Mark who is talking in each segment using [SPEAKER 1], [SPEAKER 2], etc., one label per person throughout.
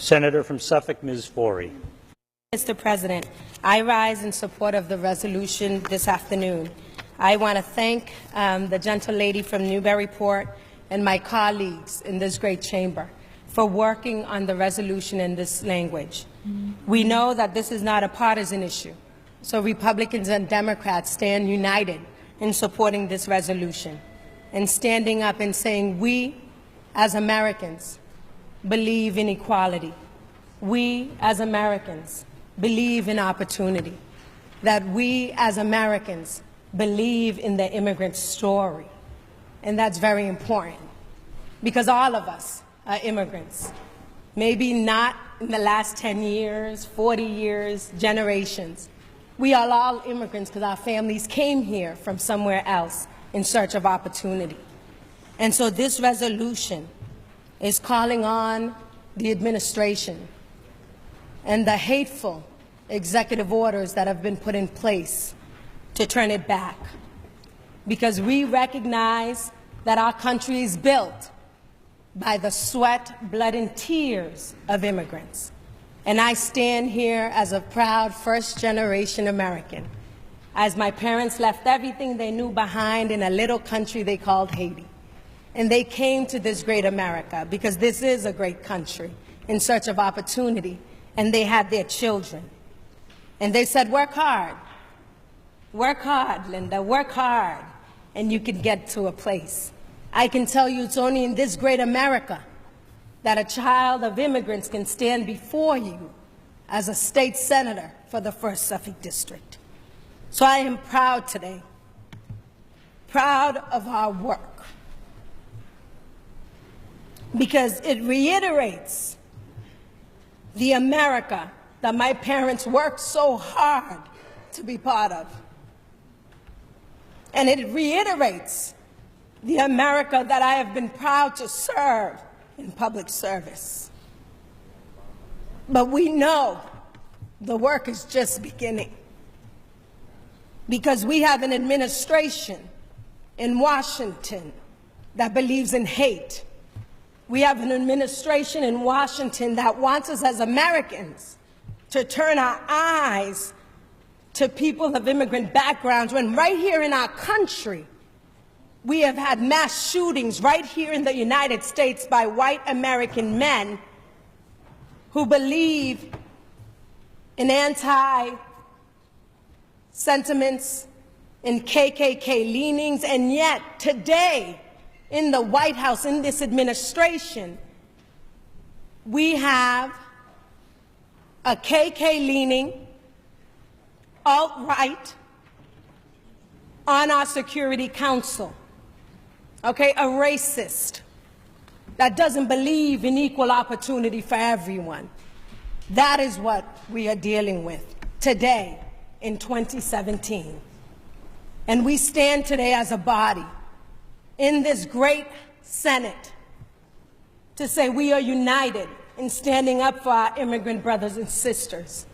[SPEAKER 1] Senator from Suffolk, Ms. Forey.
[SPEAKER 2] Mr. President, I rise in support of the resolution this afternoon. I want to thank the gentle lady from Newburyport and my colleagues in this great chamber for working on the resolution in this language. We know that this is not a partisan issue, so Republicans and Democrats stand united in supporting this resolution and standing up and saying we, as Americans, believe in equality. We, as Americans, believe in opportunity. That we, as Americans, believe in the immigrant story. And that's very important, because all of us are immigrants. Maybe not in the last 10 years, 40 years, generations. We are all immigrants because our families came here from somewhere else in search of opportunity. And so this resolution is calling on the administration and the hateful executive orders that have been put in place to turn it back, because we recognize that our country is built by the sweat, blood, and tears of immigrants. And I stand here as a proud first-generation American, as my parents left everything they knew behind in a little country they called Haiti. And they came to this great America because this is a great country in search of opportunity, and they had their children. And they said, work hard, Linda, work hard, and you can get to a place. I can tell you it's only in this great America that a child of immigrants can stand before you as a state senator for the 1st Suffolk District. So I am proud today, proud of our work, because it reiterates the America that my parents worked so hard to be part of. And it reiterates the America that I have been proud to serve in public service. But we know the work is just beginning, because we have an administration in Washington that believes in hate. We have an administration in Washington that wants us as Americans to turn our eyes to people of immigrant backgrounds, when right here in our country, we have had mass shootings right here in the United States by white American men who believe in anti-sentiments, in KKK leanings, and yet today in the White House, in this administration, we have a KK-leaning alt-right on our Security Council. Okay, a racist that doesn't believe in equal opportunity for everyone. That is what we are dealing with today in 2017. And we stand today as a body in this great Senate to say we are united in standing up for our immigrant brothers and sisters,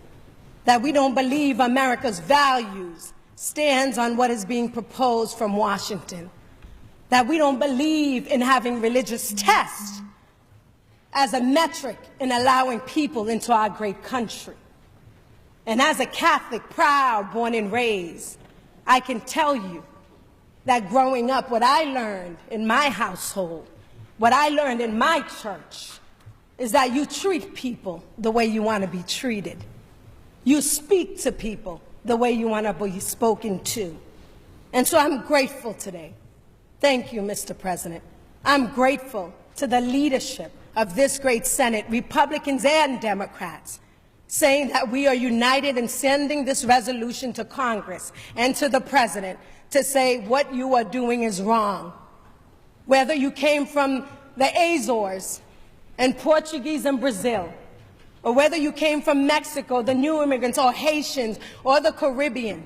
[SPEAKER 2] that we don't believe America's values stands on what is being proposed from Washington, that we don't believe in having religious tests as a metric in allowing people into our great country. And as a Catholic, proud, born and raised, I can tell you that growing up, what I learned in my household, what I learned in my church, is that you treat people the way you want to be treated. You speak to people the way you want to be spoken to. And so I'm grateful today. Thank you, Mr. President. I'm grateful to the leadership of this great Senate, Republicans and Democrats, saying that we are united in sending this resolution to Congress and to the President to say what you are doing is wrong. Whether you came from the Azores and Portuguese and Brazil, or whether you came from Mexico, the new immigrants, or Haitians, or the Caribbean,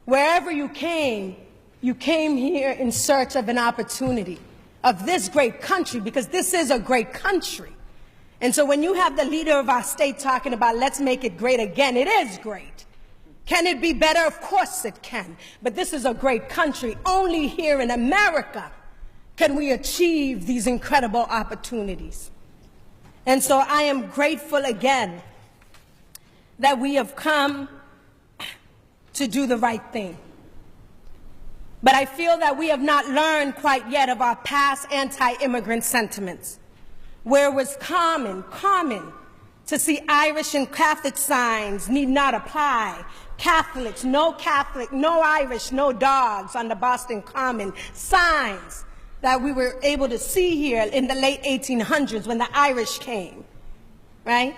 [SPEAKER 2] wherever you came here in search of an opportunity of this great country, because this is a great country. And so when you have the leader of our state talking about let's make it great again, it is great. Can it be better? Of course it can. But this is a great country. Only here in America can we achieve these incredible opportunities. And so I am grateful again that we have come to do the right thing. But I feel that we have not learned quite yet of our past anti-immigrant sentiments, where it was common to see Irish and Catholic signs need not apply. Catholic, no Irish, no dogs on the Boston Common, signs that we were able to see here in the late 1800s when the Irish came, right?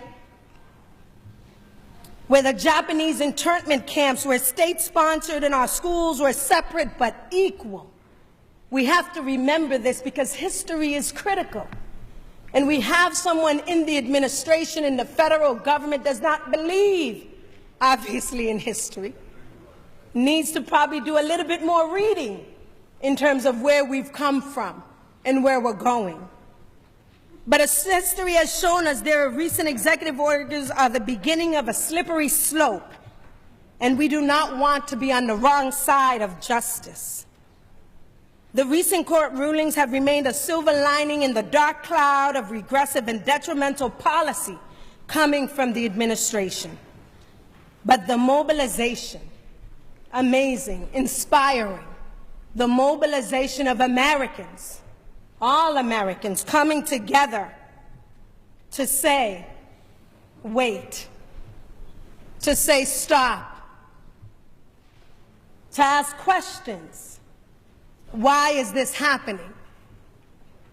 [SPEAKER 2] Where the Japanese internment camps were state-sponsored and our schools were separate but equal. We have to remember this because history is critical. And we have someone in the administration, in the federal government, does not believe, obviously, in history. Needs to probably do a little bit more reading in terms of where we've come from and where we're going. But as history has shown us, their recent executive orders are the beginning of a slippery slope, and we do not want to be on the wrong side of justice. The recent court rulings have remained a silver lining in the dark cloud of regressive and detrimental policy coming from the administration. But the mobilization, amazing, inspiring, the mobilization of Americans, all Americans coming together to say, wait, to say stop, to ask questions. Why is this happening?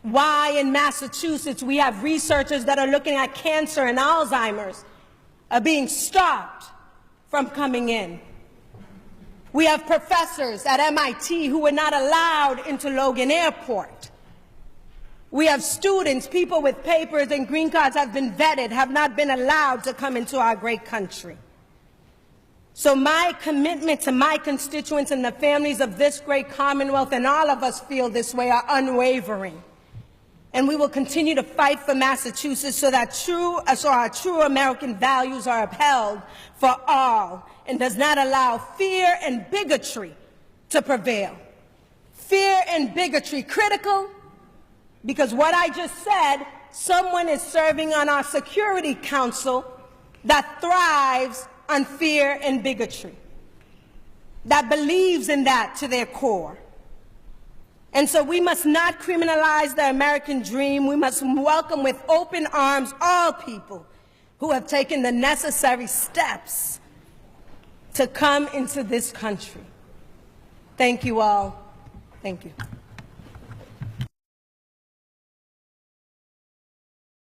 [SPEAKER 2] Why in Massachusetts we have researchers that are looking at cancer and Alzheimer's are being stopped from coming in? We have professors at MIT who were not allowed into Logan Airport. We have students, people with papers and green cards have been vetted, have not been allowed to come into our great country. So my commitment to my constituents and the families of this great Commonwealth, and all of us feel this way, are unwavering. And we will continue to fight for Massachusetts so that our true American values are upheld for all and does not allow fear and bigotry to prevail. Fear and bigotry critical, because what I just said, someone is serving on our Security Council that thrives on fear and bigotry, that believes in that to their core. And so we must not criminalize the American dream. We must welcome with open arms all people who have taken the necessary steps to come into this country. Thank you all. Thank you.